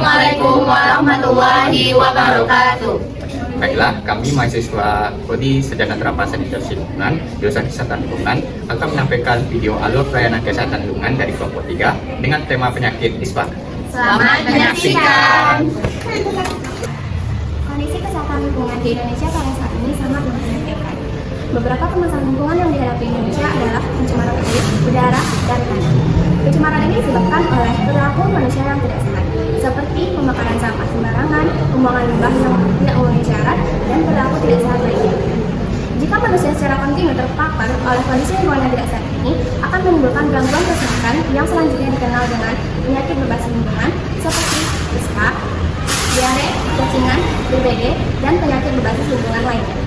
Assalamualaikum warahmatullahi wabarakatuh. Baiklah, kami mahasiswa Prodi Sarjana Terapan Sanitasi Lingkungan, Jurusan Kesehatan Lingkungan, akan menyampaikan video alur pelayanan kesehatan lingkungan dari kelompok 3 dengan tema penyakit ispa. Selamat menyaksikan. Kondisi kesehatan lingkungan di Indonesia pada saat ini sangat memprihatinkan. Beberapa permasalahan lingkungan yang dihadapi Indonesia adalah pencemaran air, udara, dan tanah. Pencemaran ini disebabkan oleh perilaku manusia yang tidak sehat, seperti pembakaran sampah sembarangan, pembuangan limbah yang tidak memenuhi syarat, dan perilaku tidak sehat lainnya. Jika manusia secara kontinu terpapar oleh kondisi lingkungan yang tidak sehat ini, akan menimbulkan gangguan kesehatan yang selanjutnya dikenal dengan penyakit berbasis lingkungan seperti ispa, diare, cacingan, DBD, dan penyakit berbasis lingkungan lainnya.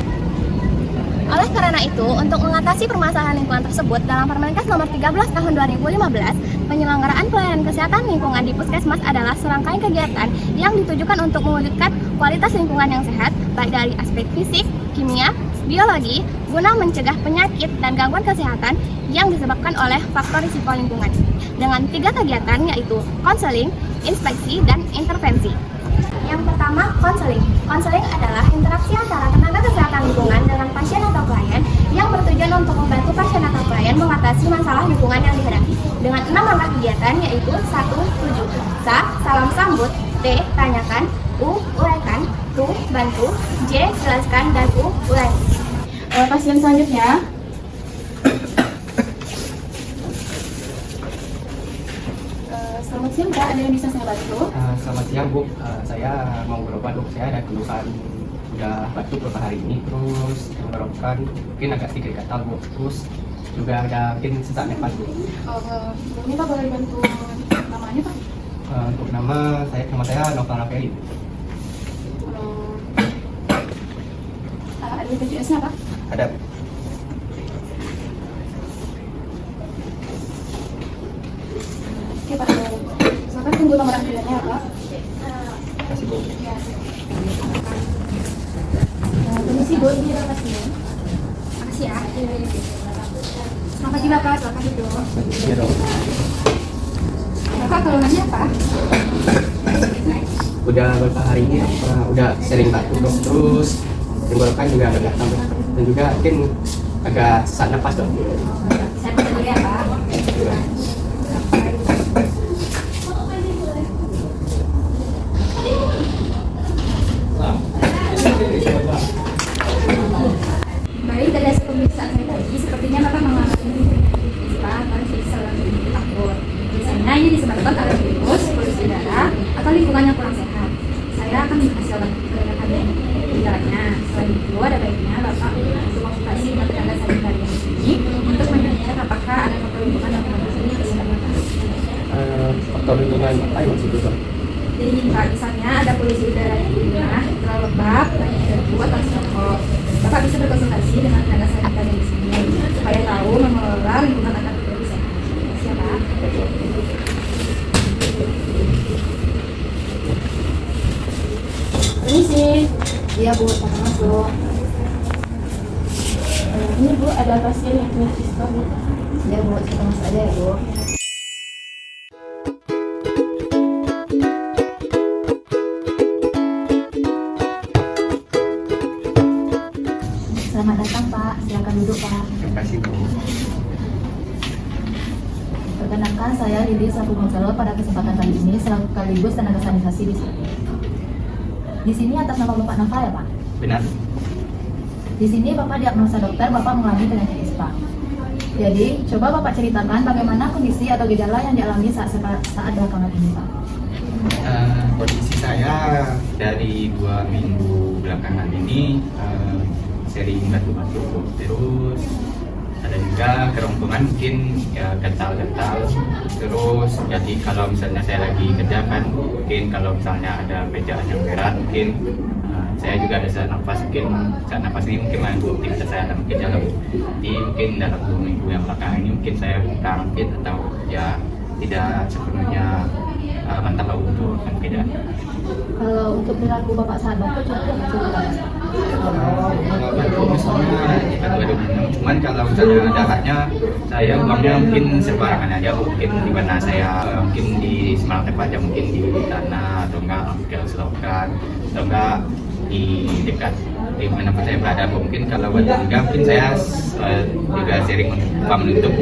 Oleh karena itu, untuk mengatasi permasalahan lingkungan tersebut, dalam Permenkes Nomor 13 Tahun 2015, penyelenggaraan pelayanan kesehatan lingkungan di Puskesmas adalah serangkaian kegiatan yang ditujukan untuk mewujudkan kualitas lingkungan yang sehat, baik dari aspek fisik, kimia, biologi, guna mencegah penyakit dan gangguan kesehatan yang disebabkan oleh faktor risiko lingkungan. Dengan 3 kegiatan yaitu konseling, inspeksi, dan intervensi. Yang pertama, konseling. Konseling adalah interaksi antara tenaga kesehatan lingkungan dengan pasien atau klien yang bertujuan untuk membantu pasien atau klien mengatasi masalah lingkungan yang dihadapi. Dengan 6 langkah kegiatan yaitu 1. Tuju. Sa. Salam sambut. T. Tanyakan. U. Uraikan. Tu. Bantu. J. Jelaskan. Dan U. Ulangi. Pasien selanjutnya. Selamat siang Pak, ada yang bisa saya bantu? Selamat siang Bu, saya mau berobat Bu. Saya ada keluhan udah batuk beberapa hari ini, terus tenggorokan mungkin agak sedikit gatal Bu, terus juga ada mungkin sesak nafas Bu. Ini Pak boleh bantu namanya Pak? Untuk nama saya Novel Rafeli. Ada BPJS-nya Pak? Ada. Oke Pak, silakan tunggu nomor antriannya ya Pak. Terima kasih Bu. Permisi Bu, ini ada pasien. Makasih ya. Selamat juga Pak, silakan duduk. Iya dong. Bapak keluhannya apa? Udah beberapa hari ini udah sering batuk dok, terus tenggorokan juga agak gatal dok, dan juga mungkin agak sesak nafas dok. Saya bisa dulu ya Pak. Baik, dari hasil pemeriksaan saya tadi, sepertinya Bapak mengalami ispa atau saluran akut. Biasanya ini disebabkan oleh virus, polusi udara, atau lingkungan yang kurang sehat. Saya akan kasih obat kepada gejalanya. Selain itu, ada baiknya Bapak untuk konsultasi dengan tenaga sanitari yang di sini untuk menanyakan apakah ada faktor lingkungan yang mengganggu kesehatan Bapak. Faktor lingkungan apa yang maksud dok? Jadi Pak, misalnya ada polusi udara yang rendah, terlalu lembab, banyak debu atau rokok. Bapak bisa berkonsultasi dengan tenaga sanitari di sini supaya tahu mengelola lingkungan agar lebih sehat. Siapa? Permisi. Iya Bu, silakan masuk. Ini Bu, ada pasien yang punya ispa Bu. Iya Bu, silakan masuk aja ya Bu. Selamat datang Pak, silakan duduk Pak. Terima kasih Bu. Perkenalkan, saya Lili selaku konselor pada kesempatan kali ini sekaligus tenaga sanitasi di sini. Di sini atas nama Bapak Novel ya Pak? Benar. Di sini Bapak diagnosa dokter, Bapak mengalami penyakit ispa. Jadi, coba Bapak ceritakan bagaimana kondisi atau gejala yang dialami saat belakangan ini Pak. Kondisi saya dari 2 minggu belakangan ini sering batuk-batuk Bu. Terus ada juga kerongkongan mungkin ya gatal-gatal. Terus jadi kalau misalnya saya lagi kerja kan mungkin kalau misalnya ada kerjaan yang berat mungkin saya juga ada sesak nafas, mungkin sesak nafas ini mungkin mengganggu aktivitas saya dalam kerja Bu. Jadi mungkin dalam 2 minggu yang belakangan ini mungkin saya kurang fit atau ya tidak sepenuhnya mantap untuk bekerja. Kalau untuk perilaku Bapak saat batuk, coba ceritakan. Kalau bantu misalnya bantu cuman kalau misalnya dahaknya saya uangnya mungkin sembarangan aja, mungkin di mana saya mungkin di Semarang tempat aja, mungkin di tanah atau enggak di selokan atau enggak di dekat di mana pun saya berada. Mungkin kalau buat enggak mungkin saya juga sering upah menutup.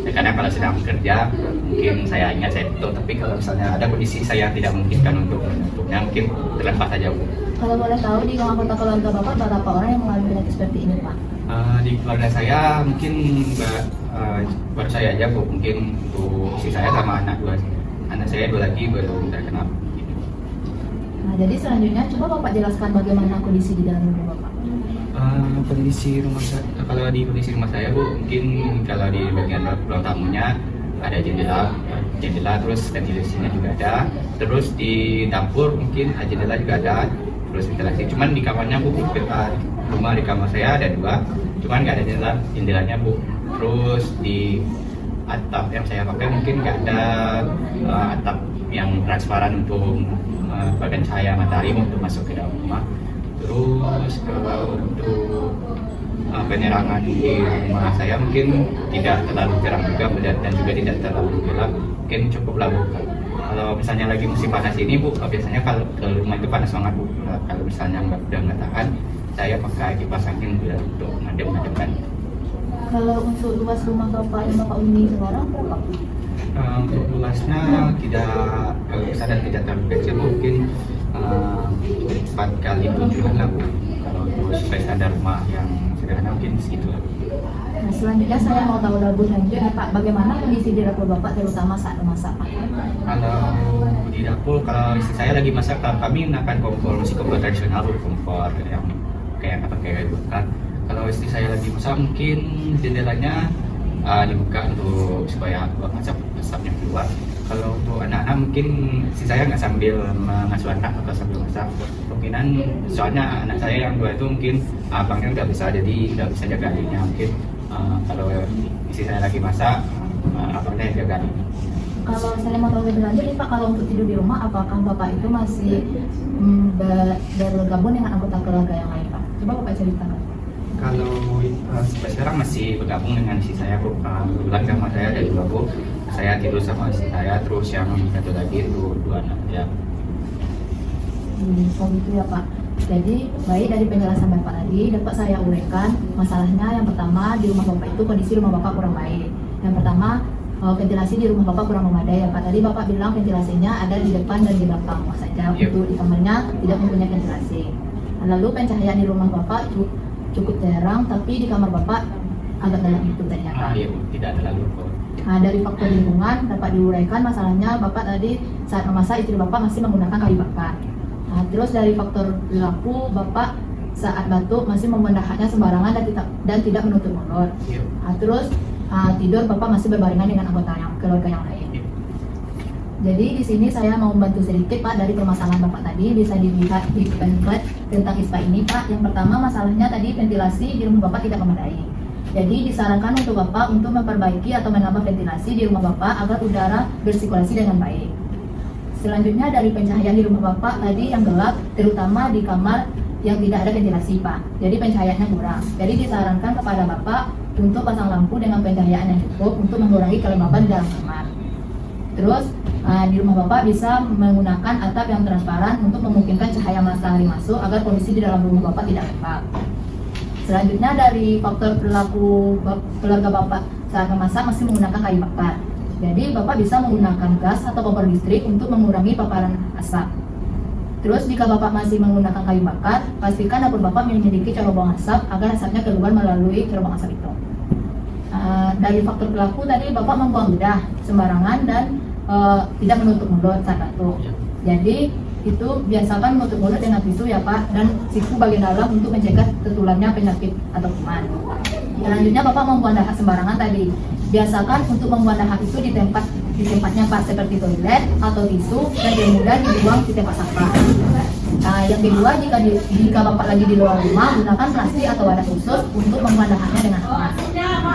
Kadang kalau sedang bekerja mungkin saya ingat saya tutup, tapi kalau misalnya ada kondisi saya tidak memungkinkan untuk menutupnya, mungkin terlepas saja Bu. Kalau boleh tahu di anggota keluarga Bapak berapa orang yang mengalami penyakit seperti ini Pak? Di keluarga saya mungkin baru saya aja Bu, mungkin untuk istri saya sama anak saya dua lagi belum terkena. Nah, jadi selanjutnya coba Bapak jelaskan bagaimana kondisi di dalam rumah Bapak. Kondisi rumah saya, kalau di kondisi rumah saya Bu, mungkin kalau di bagian ruang tamunya ada jendela, terus ventilasinya juga ada, terus di dapur mungkin jendela juga ada, terus ventilasi. Cuman di kamarnya Bu, rumah di kamar saya ada 2, cuman nggak ada jendelanya Bu. Terus di atap yang saya pakai mungkin nggak ada atap yang transparan untuk bagian cahaya matahari untuk masuk ke dalam rumah. Terus kalau untuk penerangan di rumah saya mungkin tidak terlalu terang juga dan juga tidak terlalu gelap, mungkin cukup lah Bu. Kalau misalnya lagi musim panas ini Bu, biasanya kalau ke rumah itu panas banget Bu. Kalau misalnya udah nggak tahan, saya pakai kipas angin untuk ngadem-ngademkan. Kalau untuk luas rumah Bapak yang Bapak huni sekarang berapa? Untuk luasnya tidak besar dan tidak terlalu kecil, mungkin 4x7 lah Bu. Kalau untuk standar rumah yang sederhana mungkin segitu lah. Nah, selanjutnya saya mau tahu lebih lanjut nih Pak, bagaimana kondisi di dapur Bapak terutama saat memasak Pak? Kalau di dapur, kalau istri saya lagi masak, kami menggunakan kompor tradisional, kompor yang kayak bakar. Kalau istri saya lagi masak, mungkin jendelanya dibuka untuk supaya asapnya keluar. Kalau untuk anak-anak mungkin istri saya nggak sambil mengasuh anak atau sambil masak. Kemungkinan soalnya anak saya yang 2 itu mungkin abangnya nggak bisa, jadi nggak bisa jaga adiknya. Mungkin kalau istri saya lagi masak, abangnya yang jaga adiknya. Kalau saya mau tahu lebih lanjut nih Pak, kalau untuk tidur di rumah apakah Bapak itu masih bergabung dengan anggota keluarga yang lain Pak? Coba Bapak ceritakan. Kalau sampai sekarang masih bergabung dengan istri saya Bu. Kebetulan kamar saya ada 2 Bu. Saya tidur sama istri saya, terus yang satu lagi itu 2 anak ya. Oh gitu ya Pak. Jadi baik dari penjelasan Bapak tadi dapat saya uraikan masalahnya. Yang pertama, di rumah Bapak itu kondisi rumah Bapak kurang baik. Yang pertama, ventilasi di rumah Bapak kurang memadai ya Pak. Tadi Bapak bilang ventilasinya ada di depan dan di belakang saja. Untuk di kamarnya tidak mempunyai ventilasi. Lalu pencahayaan di rumah Bapak cukup terang, tapi di kamar Bapak agak gelap itu ternyata. Iya, tidak terlalu. Nah, dari faktor lingkungan dapat diuraikan masalahnya Bapak tadi saat memasak istri Bapak masih menggunakan kayu bakar. Nah, terus dari faktor perilaku Bapak saat batuk masih membendahaknya sembarangan dan tidak menutup mulut. Nah, terus tidur Bapak masih berbarengan dengan anggota keluarga yang lain. Jadi di sini saya mau membantu sedikit Pak dari permasalahan Bapak tadi, bisa dilihat di pamflet tentang ISPA ini Pak. Yang pertama masalahnya tadi ventilasi di rumah Bapak tidak memadai. Jadi disarankan untuk Bapak untuk memperbaiki atau menambah ventilasi di rumah Bapak agar udara bersirkulasi dengan baik. Selanjutnya dari pencahayaan di rumah Bapak tadi yang gelap, terutama di kamar yang tidak ada ventilasi Pak. Jadi pencahayaannya kurang. Jadi disarankan kepada Bapak untuk pasang lampu dengan pencahayaan yang cukup untuk mengurangi kelembaban di dalam kamar. Terus di rumah Bapak bisa menggunakan atap yang transparan untuk memungkinkan cahaya matahari masuk agar kondisi di dalam rumah Bapak tidak lembab. Selanjutnya dari faktor perilaku keluarga Bapak saat memasak masih menggunakan kayu bakar. Jadi Bapak bisa menggunakan gas atau kompor listrik untuk mengurangi paparan asap. Terus jika Bapak masih menggunakan kayu bakar, pastikan dapur Bapak memiliki cerobong asap agar asapnya keluar melalui cerobong asap itu. Dari faktor perilaku tadi Bapak membuang ludah sembarangan dan tidak menutup mulut saat batuk. Jadi itu biasakan menutup mulut dengan tisu ya Pak, dan siku bagian dalam untuk mencegah tertularnya penyakit atau kuman. Selanjutnya Bapak membuang dahak sembarangan tadi. Biasakan untuk membuang dahak itu di tempatnya Pak, seperti toilet atau tisu, dan yang mudah dibuang di tempat sampah. Yang kedua, jika Bapak lagi di luar rumah, gunakan plastik atau wadah khusus untuk membuang dahaknya dengan aman.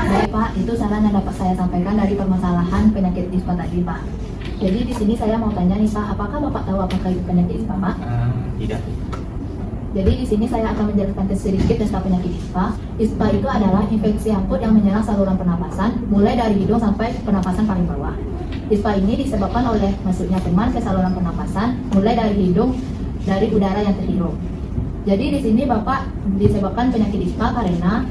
Baik Pak, itu saran yang dapat saya sampaikan dari permasalahan penyakit ISPA tadi Pak. Jadi di sini saya mau tanya nih Pak, apakah Bapak tahu apakah itu penyakit ISPA Pak? Tidak. Jadi di sini saya akan menjelaskan sedikit tentang penyakit ISPA. ISPA itu adalah infeksi akut yang menyerang saluran pernapasan, mulai dari hidung sampai pernapasan paling bawah. ISPA ini disebabkan oleh masuknya kuman ke saluran pernapasan, mulai dari hidung, dari udara yang terhirup. Jadi di sini Bapak disebabkan penyakit ISPA karena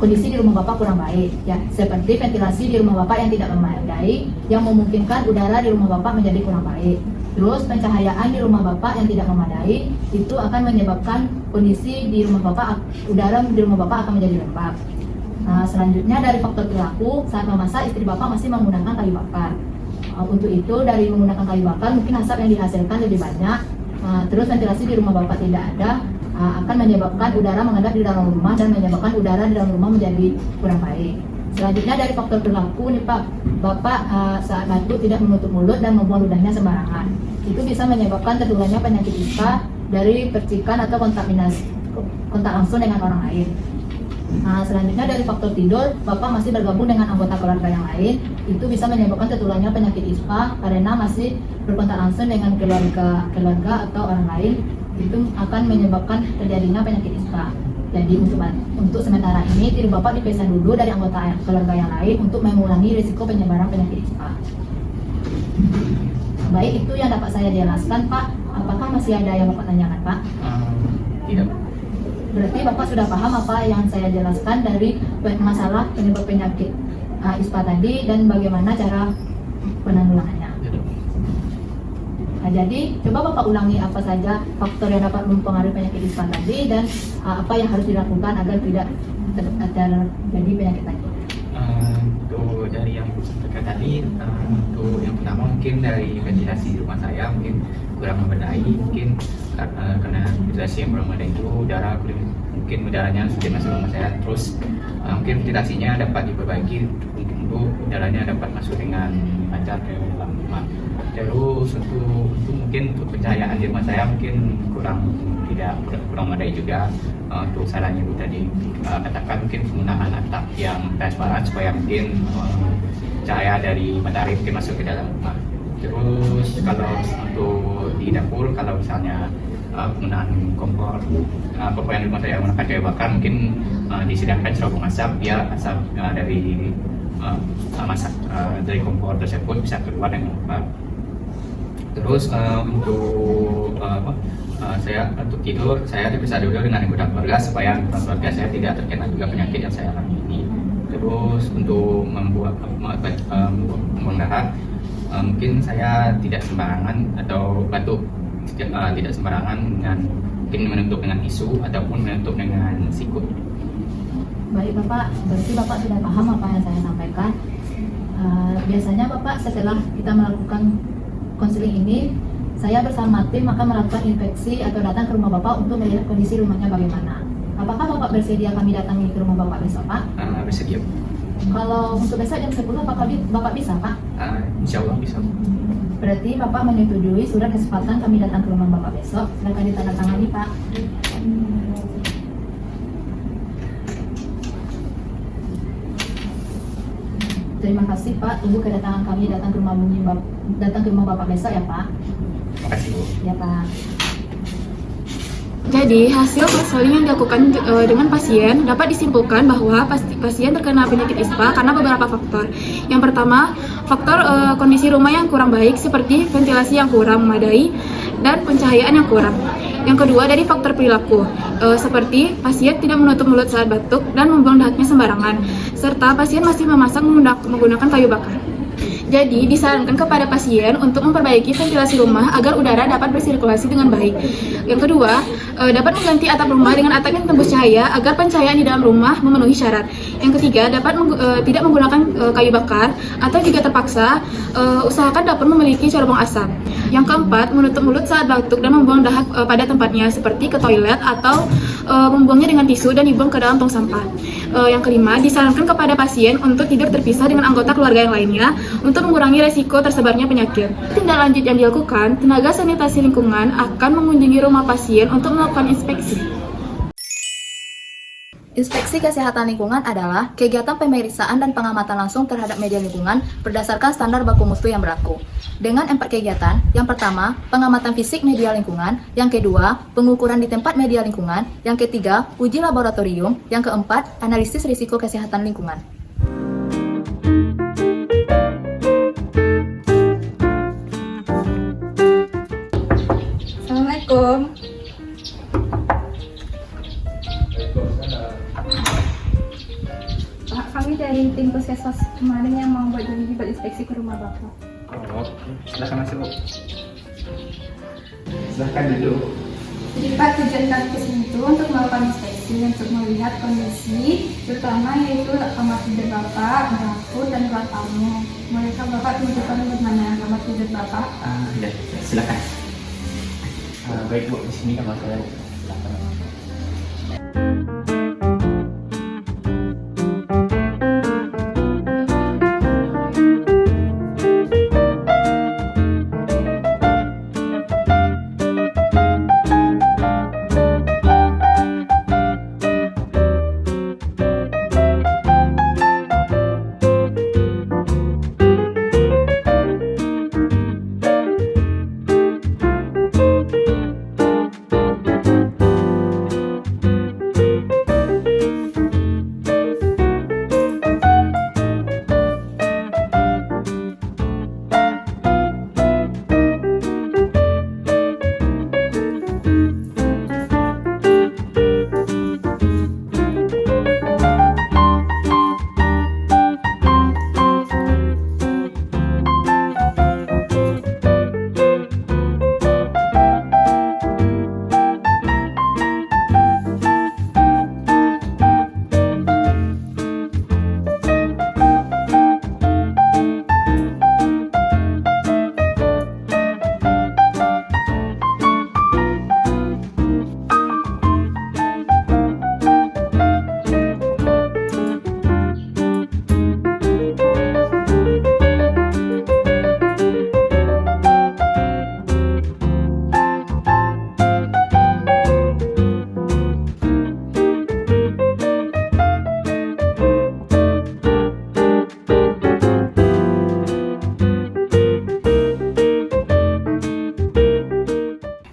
kondisi di rumah Bapak kurang baik, ya, seperti ventilasi di rumah Bapak yang tidak memadai, yang memungkinkan udara di rumah Bapak menjadi kurang baik. Terus pencahayaan di rumah Bapak yang tidak memadai, itu akan menyebabkan kondisi di rumah Bapak, udara di rumah Bapak akan menjadi lembab. Selanjutnya dari faktor perilaku, saat memasak istri Bapak masih menggunakan kayu bakar. Untuk itu dari menggunakan kayu bakar mungkin asap yang dihasilkan lebih banyak. Terus ventilasi di rumah Bapak tidak ada, akan menyebabkan udara mengendap di dalam rumah dan menyebabkan udara di dalam rumah menjadi kurang baik. Selanjutnya dari faktor perilaku nih Pak, Bapak saat batuk tidak menutup mulut dan membuang ludahnya sembarangan. Itu bisa menyebabkan tertularnya penyakit ISPA dari percikan atau kontak langsung dengan orang lain. Selanjutnya dari faktor tidur, Bapak masih bergabung dengan anggota keluarga yang lain, itu bisa menyebabkan tertularnya penyakit ISPA karena masih berkontak langsung dengan keluarga atau orang lain, itu akan menyebabkan terjadinya penyakit ISPA. Jadi untuk sementara ini diri Bapak dipisah dulu dari anggota keluarga yang lain untuk mengurangi risiko penyebaran penyakit ISPA. Baik, itu yang dapat saya jelaskan Pak. Apakah masih ada yang Bapak tanyakan Pak? Tidak. Berarti Bapak sudah paham apa yang saya jelaskan dari masalah penyebab penyakit ISPA tadi dan bagaimana cara penanggulangannya. Jadi coba Bapak ulangi apa saja faktor yang dapat mempengaruhi penyakit ISPA tadi dan apa yang harus dilakukan agar tidak terjadi penyakit tadi. Untuk dari yang terkait tadi, untuk yang pertama mungkin dari ventilasi di rumah saya mungkin kurang memadai, mungkin karena ventilasi yang kurang memadai itu mungkin udaranya sudah masuk rumah saya, terus mungkin ventilasinya dapat diperbaiki untuk udaranya dapat masuk dengan lancar ke dalam rumah. Terus untuk mungkin untuk pencahayaan di rumah saya mungkin kurang memadai juga. Untuk sarannya itu tadi katakan mungkin penggunaan atap yang transparan supaya mungkin cahaya dari matahari mungkin masuk ke dalam rumah. Terus kalau untuk di dapur, kalau misalnya penggunaan kompor yang di rumah saya menggunakan kayu bakar, mungkin disediakan cerobong asap biar asap dari masak dari kompor tersebut bisa keluar dengan cepat. Terus untuk tidur saya dipisah dulu dengan anggota keluarga supaya anggota keluarga saya tidak terkena juga penyakit yang saya alami ini. Terus untuk membuang darah, mungkin saya tidak sembarangan atau batuk tidak sembarangan dengan mungkin menutup dengan tisu ataupun menutup dengan sikut. Baik Bapak, berarti Bapak sudah paham apa yang saya sampaikan. Biasanya Bapak setelah kita melakukan konseling ini, saya bersama tim akan melakukan inspeksi atau datang ke rumah Bapak untuk melihat kondisi rumahnya bagaimana. Apakah Bapak bersedia kami datangi ke rumah Bapak besok Pak? Bersedia. Kalau untuk besok jam 10 apakah Bapak bisa Pak? Insya Allah bisa. Berarti Bapak menyetujui surat kesempatan kami datang ke rumah Bapak besok. Silakan ditandatangani Pak. Terima kasih Pak, tunggu kedatangan kami datang ke rumah Bapak besok ya Pak. Terima kasih Bu. Ya Pak. Jadi, hasil konseling yang dilakukan dengan pasien dapat disimpulkan bahwa pasien terkena penyakit ISPA karena beberapa faktor. Yang pertama, faktor kondisi rumah yang kurang baik seperti ventilasi yang kurang memadai dan pencahayaan yang kurang. Yang kedua, dari faktor perilaku, seperti pasien tidak menutup mulut saat batuk dan membuang dahaknya sembarangan, serta pasien masih memasak menggunakan kayu bakar. Jadi, disarankan kepada pasien untuk memperbaiki ventilasi rumah agar udara dapat bersirkulasi dengan baik. Yang kedua, dapat mengganti atap rumah dengan atap yang tembus cahaya agar pencahayaan di dalam rumah memenuhi syarat. Yang ketiga, dapat tidak menggunakan kayu bakar atau jika terpaksa, usahakan dapur memiliki cerobong asap. Yang keempat, menutup mulut saat batuk dan membuang dahak pada tempatnya seperti ke toilet atau membuangnya dengan tisu dan dibuang ke dalam tong sampah. Yang kelima, disarankan kepada pasien untuk tidur terpisah dengan anggota keluarga yang lainnya untuk mengurangi resiko tersebarnya penyakit. Tindak lanjut yang dilakukan, tenaga sanitasi lingkungan akan mengunjungi rumah pasien untuk melakukan inspeksi. Inspeksi kesehatan lingkungan adalah kegiatan pemeriksaan dan pengamatan langsung terhadap media lingkungan berdasarkan standar baku mutu yang berlaku. Dengan 4 kegiatan, yang pertama, pengamatan fisik media lingkungan, yang kedua, pengukuran di tempat media lingkungan, yang ketiga, uji laboratorium, yang keempat, analisis risiko kesehatan lingkungan. Assalamualaikum. Pak, kami dari tim puskesmas kemarin yang mau buat janji buat inspeksi ke rumah Bapak. Oh, silakan masuk. Silakan duduk. Jadi Pak, tujuan kami kesini itu untuk melakukan inspeksi untuk melihat kondisi terutama yaitu kamar tidur Bapak, dapur, dan ruang tamu. Bolehkah Bapak tunjukkan bagaimana kamar tidur Bapak? Ya, silakan. Baik Bu, di sini kamar saya. Silakan.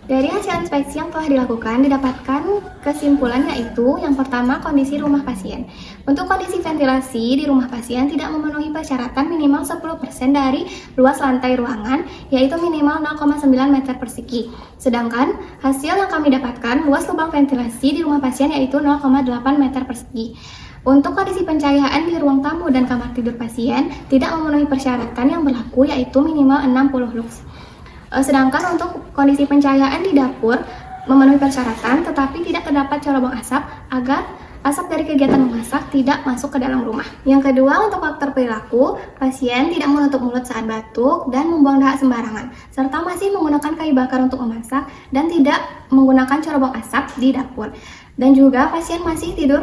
Dari hasil inspeksi yang telah dilakukan, didapatkan kesimpulan yaitu yang pertama, kondisi rumah pasien. Untuk kondisi ventilasi di rumah pasien tidak memenuhi persyaratan minimal 10% dari luas lantai ruangan, yaitu minimal 0,9 meter persegi. Sedangkan hasil yang kami dapatkan, luas lubang ventilasi di rumah pasien yaitu 0,8 meter persegi. Untuk kondisi pencahayaan di ruang tamu dan kamar tidur pasien tidak memenuhi persyaratan yang berlaku yaitu minimal 60 lux. Sedangkan untuk kondisi pencahayaan di dapur memenuhi persyaratan tetapi tidak terdapat corobong asap agar asap dari kegiatan memasak tidak masuk ke dalam rumah. Yang kedua, untuk faktor perilaku, pasien tidak menutup mulut saat batuk dan membuang dahak sembarangan, serta masih menggunakan kayu bakar untuk memasak dan tidak menggunakan corobong asap di dapur. Dan juga pasien masih tidur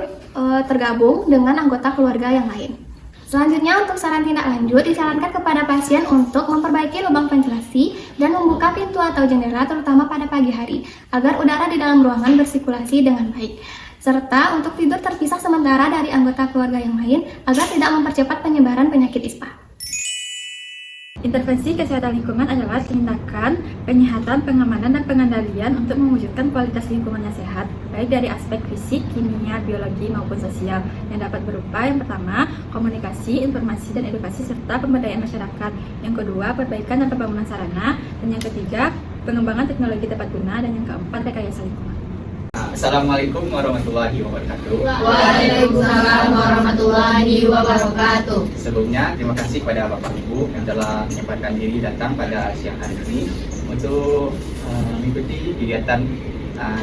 tergabung dengan anggota keluarga yang lain. Selanjutnya, untuk saran tindak lanjut, disarankan kepada pasien untuk memperbaiki lubang ventilasi dan membuka pintu atau jendela terutama pada pagi hari, agar udara di dalam ruangan bersirkulasi dengan baik. Serta untuk tidur terpisah sementara dari anggota keluarga yang lain, agar tidak mempercepat penyebaran penyakit ispa. Intervensi kesehatan lingkungan adalah tindakan penyehatan, pengamanan, dan pengendalian untuk mewujudkan kualitas lingkungan yang sehat, baik dari aspek fisik, kimia, biologi, maupun sosial, yang dapat berupa yang pertama, komunikasi, informasi, dan edukasi, serta pemberdayaan masyarakat. Yang kedua, perbaikan dan pembangunan sarana, dan yang ketiga, pengembangan teknologi tepat guna, dan yang keempat, rekayasa lingkungan. Assalamualaikum warahmatullahi wabarakatuh. Waalaikumsalam warahmatullahi wabarakatuh. Sebelumnya, terima kasih kepada Bapak Ibu yang telah menyempatkan diri datang pada siang hari ini untuk mengikuti kegiatan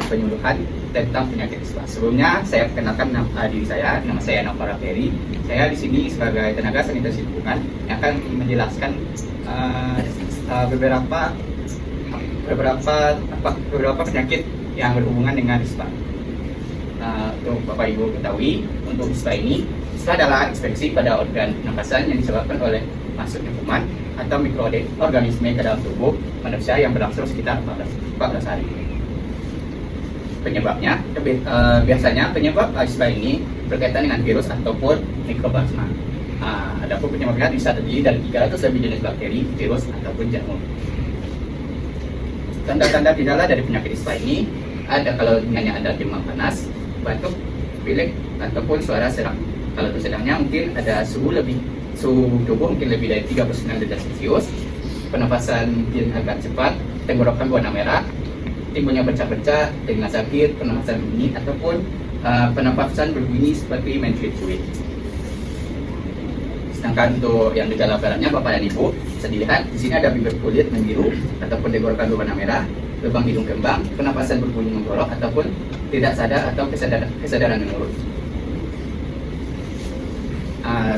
penyuluhan tentang penyakit ispa. Sebelumnya, saya perkenalkan diri saya, nama saya Nova Ferry. Saya di sini sebagai tenaga sanitasi lingkungan yang akan menjelaskan beberapa penyakit yang berhubungan dengan ispa. Untuk Bapak Ibu ketahui, untuk ispa adalah infeksi pada organ pernapasan yang disebabkan oleh masuknya kuman atau mikroorganisme ke dalam tubuh manusia yang berlangsung sekitar 14 hari. penyebabnya. Biasanya penyebab ispa ini berkaitan dengan virus ataupun mikroplasma. Adapun penyebabnya bisa terdiri dari 300 lebih jenis bakteri, virus ataupun jamur. Tanda-tanda gejala dari penyakit ispa ini ada kalau hanya ada demam panas, batuk, pilek ataupun suara serak. Kalau itu sedangnya mungkin ada suhu tubuh mungkin lebih dari 39 derajat Celcius, pernapasan mungkin agak cepat, tenggorokan berwarna merah, timbulnya bercak-bercak, telinga sakit, pernapasan bunyi ataupun pernapasan berbunyi seperti main cuit-cuit. Sedangkan untuk yang gejala beratnya Bapak dan Ibu bisa dilihat di sini ada bibir kulit membiru ataupun tenggorokan berwarna merah, lubang hidung kembang, pernapasan berbunyi menggorok ataupun tidak sadar atau kesadaran menurun.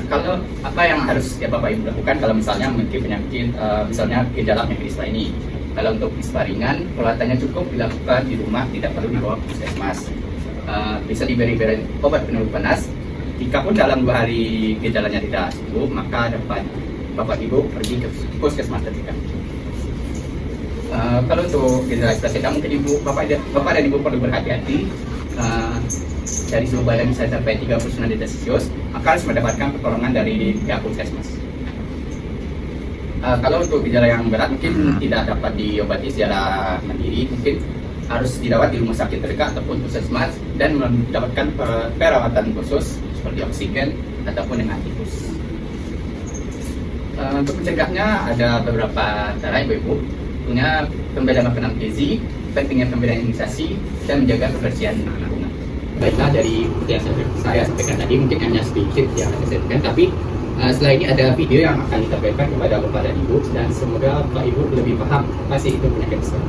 Kalau apa yang harus ya Bapak Ibu lakukan kalau misalnya memiliki penyakit misalnya gejala penyakit ispa ini? Kalau untuk ispa ringan, perawatannya cukup dilakukan di rumah, tidak perlu dibawa ke puskesmas. Bisa diberi obat penurun panas. Jika pun dalam 2 hari gejalanya tidak sembuh, maka dapat Bapak Ibu pergi ke puskesmas terdekat. Kalau untuk gejala ispa sedang, mungkin Bapak dan Ibu perlu berhati-hati. Dari suhu badan bisa sampai 39 derajat Celcius, maka harus mendapatkan pertolongan dari pihak puskesmas. Kalau untuk gejala yang berat mungkin tidak dapat diobati secara mandiri, mungkin harus dirawat di rumah sakit terdekat ataupun puskesmas dan mendapatkan perawatan khusus seperti oksigen ataupun dengan infus. Untuk mencegahnya ada beberapa cara Ibu-Ibu, punya pemberian makanan gizi, pentingnya pemberian imunisasi dan menjaga kebersihan lingkungan. Baiklah, dari yang saya sampaikan tadi mungkin hanya sedikit yang saya sampaikan, tapi setelah ini ada video yang akan ditampilkan kepada Bapak dan Ibu dan semoga Bapak Ibu lebih paham apa sih itu penyakit ispa.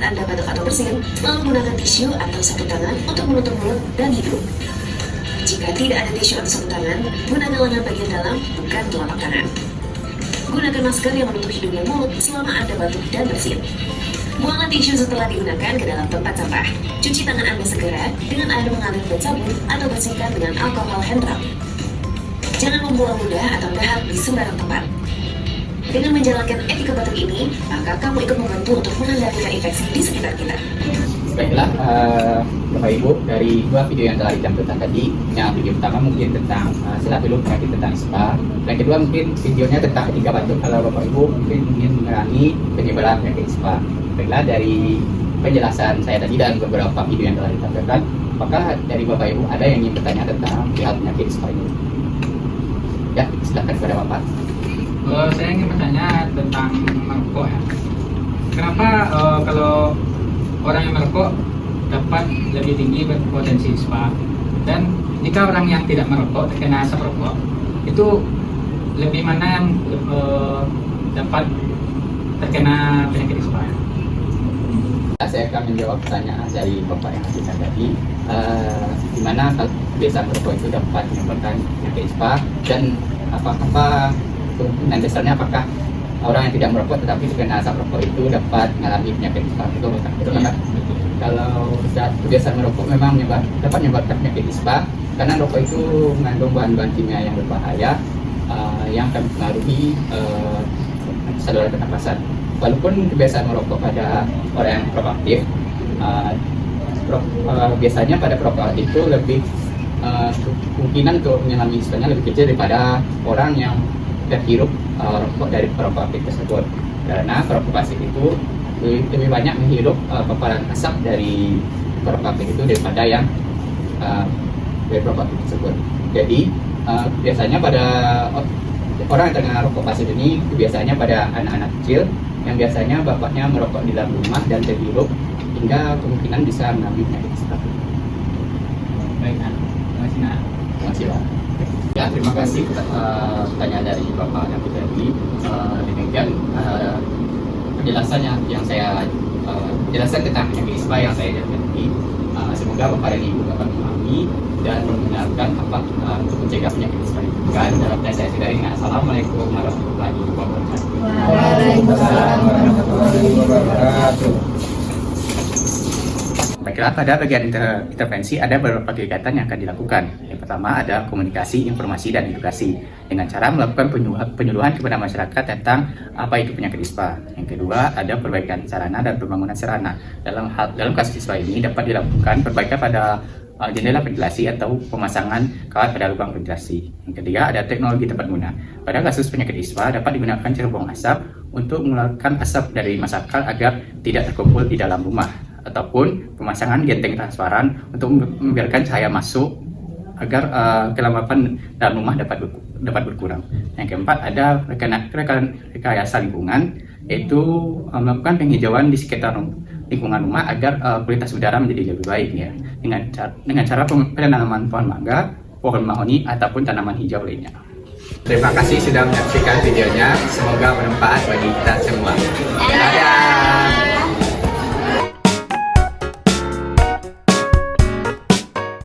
Anda batuk atau bersin, lalu gunakan tisu atau sabun tangan untuk menutup mulut dan hidung. Jika tidak ada tisu atau sabun tangan, gunakan lengan bagian dalam, bukan telapak tangan. Gunakan masker yang menutup hidung dan mulut selama Anda batuk dan bersin. Buanglah tisu setelah digunakan ke dalam tempat sampah. Cuci tangan Anda segera dengan air mengalir dan sabun atau bersihkan dengan alkohol hand rub. Jangan membuang ludah atau dahak di sembarang tempat. Dengan menjalankan etika batuk ini, maka kamu ikut membantu untuk mengendalikan infeksi di sekitar kita. Baiklah, Bapak Ibu, dari 2 video yang telah ditampilkan tadi, yang video pertama mungkin tentang setelah dulu penyakit tentang ispa, yang kedua mungkin videonya tentang etika batuk. Kalau Bapak Ibu mungkin ingin menerangi penyebaran penyakit ispa. Baiklah, dari penjelasan saya tadi dan beberapa video yang telah ditampilkan, apakah dari Bapak Ibu ada yang ingin bertanya tentang penyakit ispa ini? Ya, silakan kepada Bapak. Saya ingin bertanya tentang merokok ya. Kenapa kalau orang yang merokok dapat lebih tinggi berpotensi ispa, dan jika orang yang tidak merokok terkena asap rokok, itu lebih mana yang dapat terkena penyakit ispa? Saya akan menjawab pertanyaan dari Bapak yang hasilkan tadi, di mana kebiasaan merokok itu dapat menyebabkan penyakit ispa dan apa dan dasarnya apakah orang yang tidak merokok tetapi terkena asap rokok itu dapat mengalami penyakit ispa. Betul kan? Kalau kebiasaan merokok memang dapat menyebabkan penyakit ispa karena rokok itu mengandung bahan-bahan kimia yang berbahaya yang akan mempengaruhi saluran pernapasan. Walaupun kebiasaan merokok pada orang yang proaktif, biasanya pada perokok itu lebih kemungkinan untuk mengalami ispanya lebih kecil daripada orang yang terhirup rokok dari perokok aktif tersebut, karena perokok pasif itu lebih banyak menghirup paparan asap dari perokok aktif itu daripada yang dari perokok aktif tersebut. Jadi biasanya pada orang yang terkena rokok pasif ini biasanya pada anak-anak kecil yang biasanya bapaknya merokok di dalam rumah dan terhirup hingga kemungkinan bisa mengalami penyakit ispa. Baik, nah. Terima kasih, nah. Terima kasih, Pak. Ya, terima kasih pertanyaan dari Bapak David tadi. Demikian penjelasannya yang saya jelaskan tentang penyakit ispa yang saya dapati. Semoga Bapak dan Ibu dapat memahami dan menggunakan apa untuk mencegah penyakit ispa itu. Dan dalam saya sudahi, assalamualaikum warahmatullahi wabarakatuh. Waalaikumsalam warahmatullahi wabarakatuh. Baiklah, pada bagian intervensi ada beberapa kegiatan yang akan dilakukan. Yang pertama ada komunikasi, informasi, dan edukasi dengan cara melakukan penyuluhan kepada masyarakat tentang apa itu penyakit ispa. Yang kedua ada perbaikan sarana dan pembangunan sarana. Dalam kasus ispa ini dapat dilakukan perbaikan pada jendela ventilasi atau pemasangan kawat pada lubang ventilasi. Yang ketiga ada teknologi tepat guna. Pada kasus penyakit ispa dapat digunakan cara buang asap untuk mengeluarkan asap dari masakan agar tidak terkumpul di dalam rumah, ataupun pemasangan genteng transparan untuk membiarkan cahaya masuk agar kelembapan dalam rumah dapat berkurang. Yang keempat ada rekayasa lingkungan, yaitu melakukan penghijauan di sekitar lingkungan rumah agar kualitas udara menjadi lebih baik ya, dengan cara penanaman pohon mangga, pohon mahoni, ataupun tanaman hijau lainnya. Terima kasih sudah menyaksikan videonya, semoga bermanfaat bagi kita semua.